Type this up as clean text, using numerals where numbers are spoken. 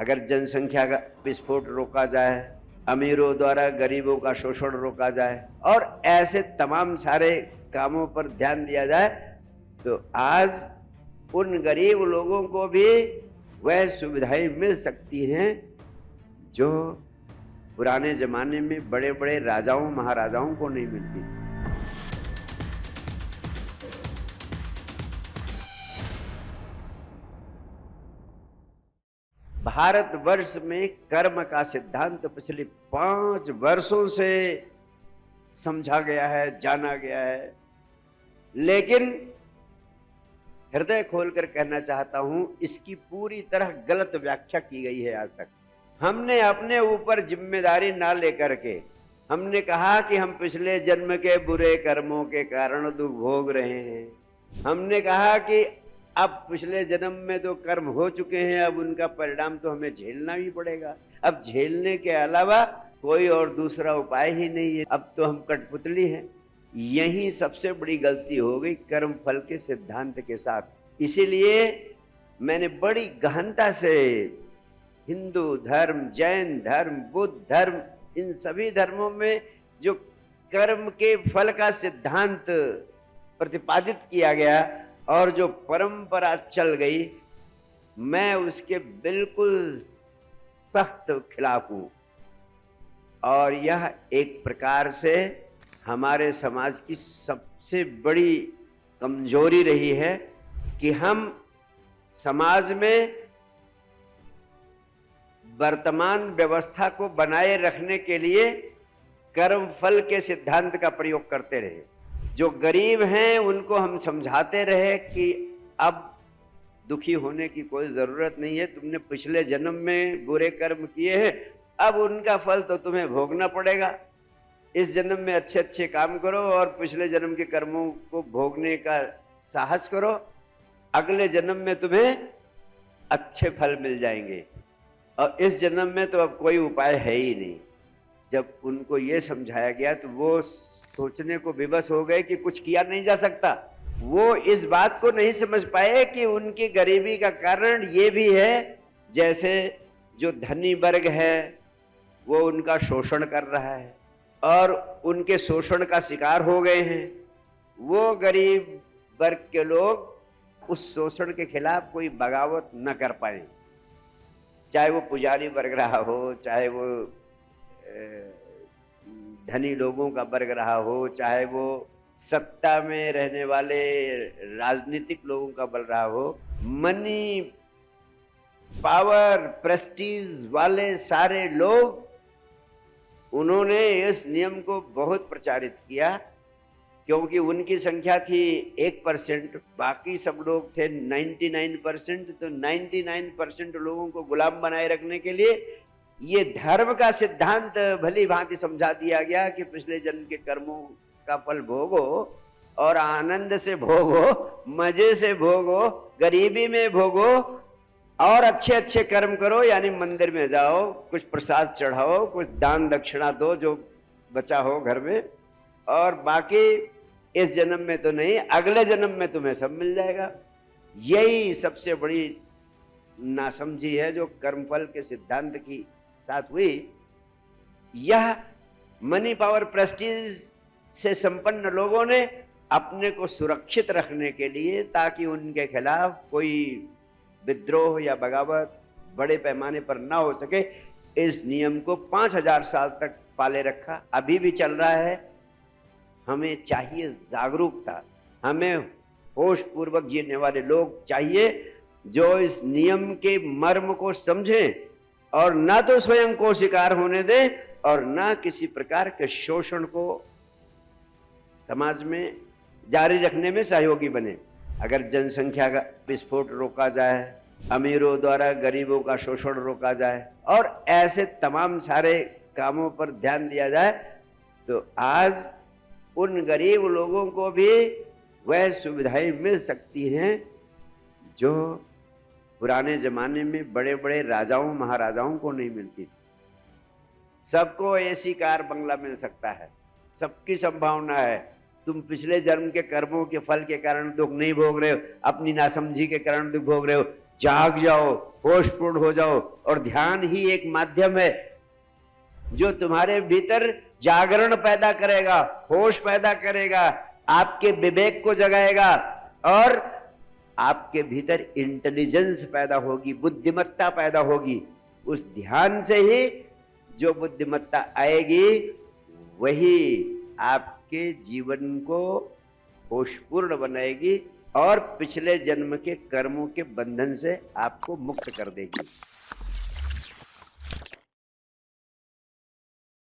अगर जनसंख्या का विस्फोट रोका जाए, अमीरों द्वारा गरीबों का शोषण रोका जाए और ऐसे तमाम सारे कामों पर ध्यान दिया जाए, तो आज उन गरीब लोगों को भी वह सुविधाएं मिल सकती हैं जो पुराने जमाने में बड़े बड़े राजाओं महाराजाओं को नहीं मिलती थी। भारतवर्ष में कर्म का सिद्धांत पिछले 5 वर्षों से समझा गया है, जाना गया है, लेकिन हृदय खोलकर कहना चाहता हूं, इसकी पूरी तरह गलत व्याख्या की गई है। आज तक हमने अपने ऊपर जिम्मेदारी ना लेकर के हमने कहा कि हम पिछले जन्म के बुरे कर्मों के कारण दुख भोग रहे हैं। हमने कहा कि अब पिछले जन्म में तो कर्म हो चुके हैं, अब उनका परिणाम तो हमें झेलना ही पड़ेगा। अब झेलने के अलावा कोई और दूसरा उपाय ही नहीं है, अब तो हम कठपुतली हैं। यही सबसे बड़ी गलती हो गई कर्म फल के सिद्धांत के साथ। इसीलिए मैंने बड़ी गहनता से हिंदू धर्म, जैन धर्म, बुद्ध धर्म, इन सभी धर्मों में जो कर्म के फल का सिद्धांत प्रतिपादित किया गया और जो परंपरा चल गई, मैं उसके बिल्कुल सख्त खिलाफ हूं। और यह एक प्रकार से हमारे समाज की सबसे बड़ी कमजोरी रही है कि हम समाज में वर्तमान व्यवस्था को बनाए रखने के लिए कर्म फल के सिद्धांत का प्रयोग करते रहे। जो गरीब हैं उनको हम समझाते रहे कि अब दुखी होने की कोई जरूरत नहीं है, तुमने पिछले जन्म में बुरे कर्म किए हैं, अब उनका फल तो तुम्हें भोगना पड़ेगा। इस जन्म में अच्छे अच्छे काम करो और पिछले जन्म के कर्मों को भोगने का साहस करो, अगले जन्म में तुम्हें अच्छे फल मिल जाएंगे और इस जन्म में तो अब कोई उपाय है ही नहीं। जब उनको ये समझाया गया तो वो सोचने को विवश हो गए कि कुछ किया नहीं जा सकता। वो इस बात को नहीं समझ पाए कि उनकी गरीबी का कारण ये भी है, जैसे जो धनी वर्ग है वो उनका शोषण कर रहा है और उनके शोषण का शिकार हो गए हैं। वो गरीब वर्ग के लोग उस शोषण के खिलाफ कोई बगावत न कर पाए, चाहे वो पुजारी वर्ग रहा हो, चाहे वो धनी लोगों का वर्ग रहा हो, चाहे वो सत्ता में रहने वाले राजनीतिक लोगों का बल रहा हो। मनी पावर प्रेस्टीज वाले सारे लोग, उन्होंने इस नियम को बहुत प्रचारित किया, क्योंकि उनकी संख्या थी 1%, बाकी सब लोग थे 99%। तो 99% लोगों को गुलाम बनाए रखने के लिए ये धर्म का सिद्धांत भली भांति समझा दिया गया कि पिछले जन्म के कर्मों का फल भोगो और आनंद से भोगो, मजे से भोगो, गरीबी में भोगो और अच्छे अच्छे कर्म करो, यानी मंदिर में जाओ, कुछ प्रसाद चढ़ाओ, कुछ दान दक्षिणा दो जो बचा हो घर में, और बाकी इस जन्म में तो नहीं, अगले जन्म में तुम्हें सब मिल जाएगा। यही सबसे बड़ी नासमझी है जो कर्मफल के सिद्धांत की साथ हुई। यह मनी पावर प्रेस्टीज से संपन्न लोगों ने अपने को सुरक्षित रखने के लिए, ताकि उनके खिलाफ कोई विद्रोह या बगावत बड़े पैमाने पर ना हो सके, इस नियम को 5000 साल तक पाले रखा, अभी भी चल रहा है। हमें चाहिए जागरूकता, हमें होश पूर्वक जीने वाले लोग चाहिए जो इस नियम के मर्म को समझें और ना तो स्वयं को शिकार होने दें और ना किसी प्रकार के शोषण को समाज में जारी रखने में सहयोगी बने। अगर जनसंख्या का विस्फोट रोका जाए, अमीरों द्वारा गरीबों का शोषण रोका जाए और ऐसे तमाम सारे कामों पर ध्यान दिया जाए, तो आज उन गरीब लोगों को भी वह सुविधाएं मिल सकती हैं जो पुराने जमाने में बड़े बड़े राजाओं महाराजाओं को नहीं मिलती थी। सबको एसी कार बंगला मिल सकता है, सबकी संभावना है। तुम पिछले जन्म के कर्मों के फल के कारण दुख नहीं भोग रहे हो, अपनी नासमझी के कारण दुख भोग रहे हो, जाग जाओ, होशपूर्ण हो जाओ। और ध्यान ही एक माध्यम है जो तुम्हारे भीतर जागरण पैदा करेगा, होश पैदा करेगा, आपके विवेक को जगाएगा और आपके भीतर इंटेलिजेंस पैदा होगी, बुद्धिमत्ता पैदा होगी। उस ध्यान से ही जो बुद्धिमत्ता आएगी वही आपके जीवन को होशपूर्ण बनाएगी और पिछले जन्म के कर्मों के बंधन से आपको मुक्त कर देगी।